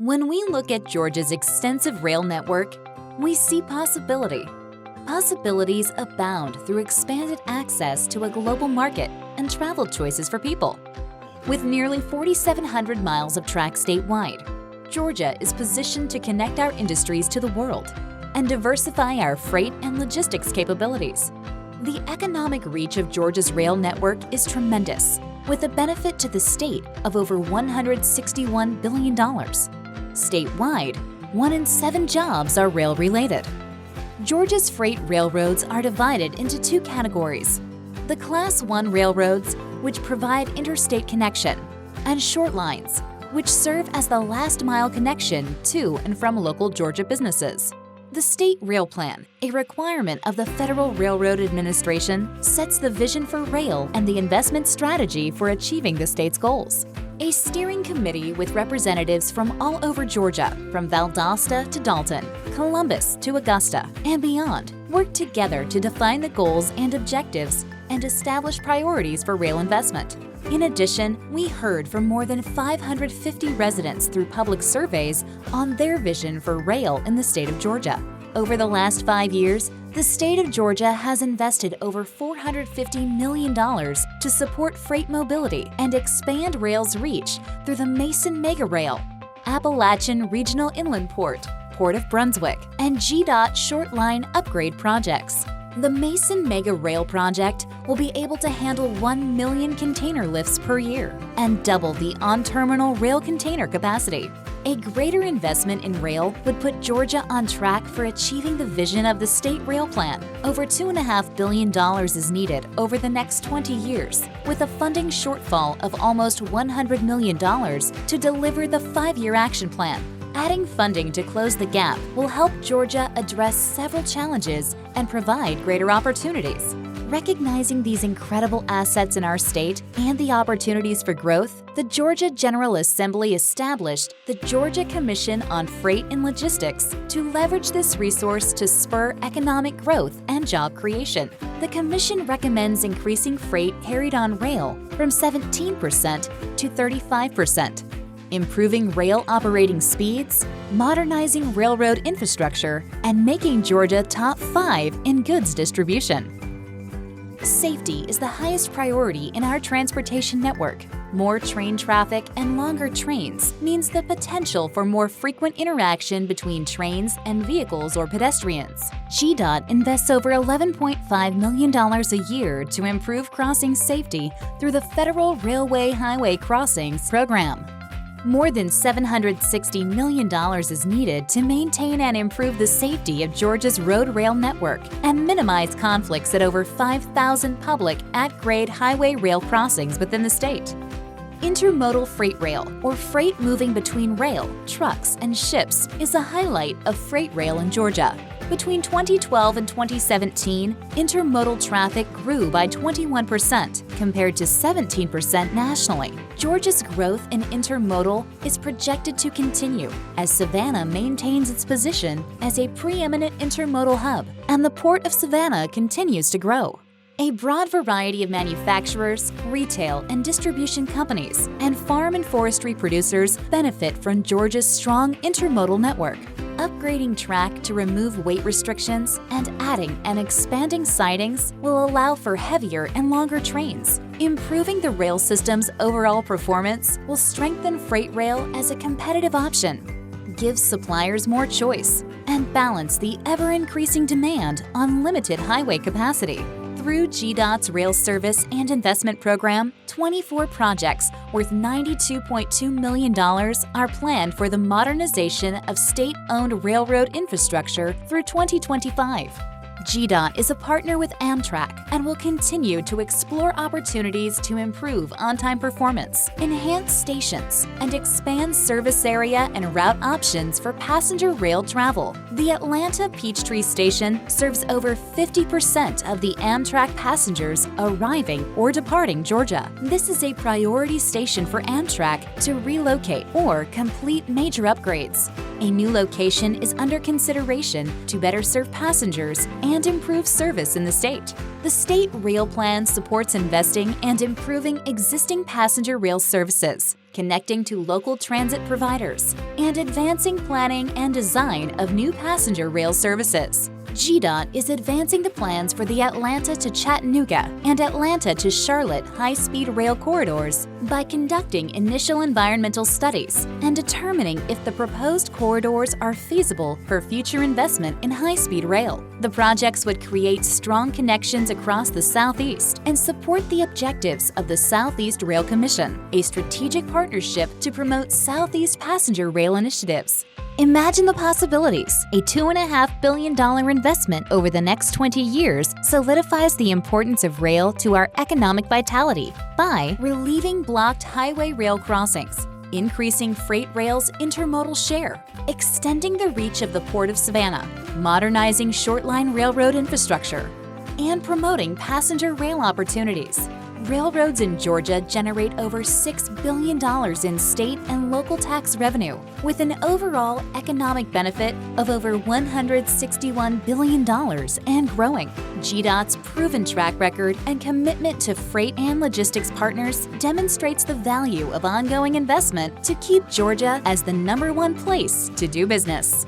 When we look at Georgia's extensive rail network, we see possibility. Possibilities abound through expanded access to a global market and travel choices for people. With nearly 4,700 miles of track statewide, Georgia is positioned to connect our industries to the world and diversify our freight and logistics capabilities. The economic reach of Georgia's rail network is tremendous, with a benefit to the state of over $161 billion. Statewide, 1 in 7 jobs are rail-related. Georgia's freight railroads are divided into 2 categories: the Class 1 railroads, which provide interstate connection, and short lines, which serve as the last-mile connection to and from local Georgia businesses. The State Rail Plan, a requirement of the Federal Railroad Administration, sets the vision for rail and the investment strategy for achieving the state's goals. A steering committee with representatives from all over Georgia, from Valdosta to Dalton, Columbus to Augusta, and beyond, work together to define the goals and objectives and establish priorities for rail investment. In addition, we heard from more than 550 residents through public surveys on their vision for rail in the state of Georgia. Over the last 5 years, the state of Georgia has invested over $450 million to support freight mobility and expand rail's reach through the Mason Mega Rail, Appalachian Regional Inland Port, Port of Brunswick, and GDOT Short Line Upgrade projects. The Mason Mega Rail project will be able to handle 1 million container lifts per year and double the on-terminal rail container capacity. A greater investment in rail would put Georgia on track for achieving the vision of the State Rail Plan. Over $2.5 billion is needed over the next 20 years, with a funding shortfall of almost $100 million to deliver the 5-year action plan. Adding funding to close the gap will help Georgia address several challenges and provide greater opportunities. Recognizing these incredible assets in our state and the opportunities for growth, the Georgia General Assembly established the Georgia Commission on Freight and Logistics to leverage this resource to spur economic growth and job creation. The Commission recommends increasing freight carried on rail from 17% to 35%. Improving rail operating speeds, modernizing railroad infrastructure, and making Georgia top 5 in goods distribution. Safety is the highest priority in our transportation network. More train traffic and longer trains means the potential for more frequent interaction between trains and vehicles or pedestrians. GDOT invests over $11.5 million a year to improve crossing safety through the Federal Railway Highway Crossings Program. More than $760 million is needed to maintain and improve the safety of Georgia's road rail network and minimize conflicts at over 5,000 public at-grade highway rail crossings within the state. Intermodal freight rail, or freight moving between rail, trucks, and ships, is a highlight of freight rail in Georgia. Between 2012 and 2017, intermodal traffic grew by 21% compared to 17% nationally. Georgia's growth in intermodal is projected to continue as Savannah maintains its position as a preeminent intermodal hub, and the Port of Savannah continues to grow. A broad variety of manufacturers, retail and distribution companies, and farm and forestry producers benefit from Georgia's strong intermodal network. Upgrading track to remove weight restrictions and adding and expanding sidings will allow for heavier and longer trains. Improving the rail system's overall performance will strengthen freight rail as a competitive option, give suppliers more choice, and balance the ever-increasing demand on limited highway capacity. Through GDOT's Rail Service and Investment Program, 24 projects worth $92.2 million are planned for the modernization of state-owned railroad infrastructure through 2025. GDOT is a partner with Amtrak and will continue to explore opportunities to improve on-time performance, enhance stations, and expand service area and route options for passenger rail travel. The Atlanta Peachtree Station serves over 50% of the Amtrak passengers arriving or departing Georgia. This is a priority station for Amtrak to relocate or complete major upgrades. A new location is under consideration to better serve passengers and improve service in the state. The State Rail Plan supports investing and improving existing passenger rail services, connecting to local transit providers, and advancing planning and design of new passenger rail services. GDOT is advancing the plans for the Atlanta to Chattanooga and Atlanta to Charlotte high-speed rail corridors by conducting initial environmental studies and determining if the proposed corridors are feasible for future investment in high-speed rail. The projects would create strong connections across the Southeast and support the objectives of the Southeast Rail Commission, a strategic partnership to promote Southeast passenger rail initiatives. Imagine the possibilities. A $2.5 billion investment over the next 20 years solidifies the importance of rail to our economic vitality by relieving blocked highway rail crossings, increasing freight rail's intermodal share, extending the reach of the Port of Savannah, modernizing short-line railroad infrastructure, and promoting passenger rail opportunities. Railroads in Georgia generate over $6 billion in state and local tax revenue, with an overall economic benefit of over $161 billion and growing. GDOT's proven track record and commitment to freight and logistics partners demonstrates the value of ongoing investment to keep Georgia as the #1 place to do business.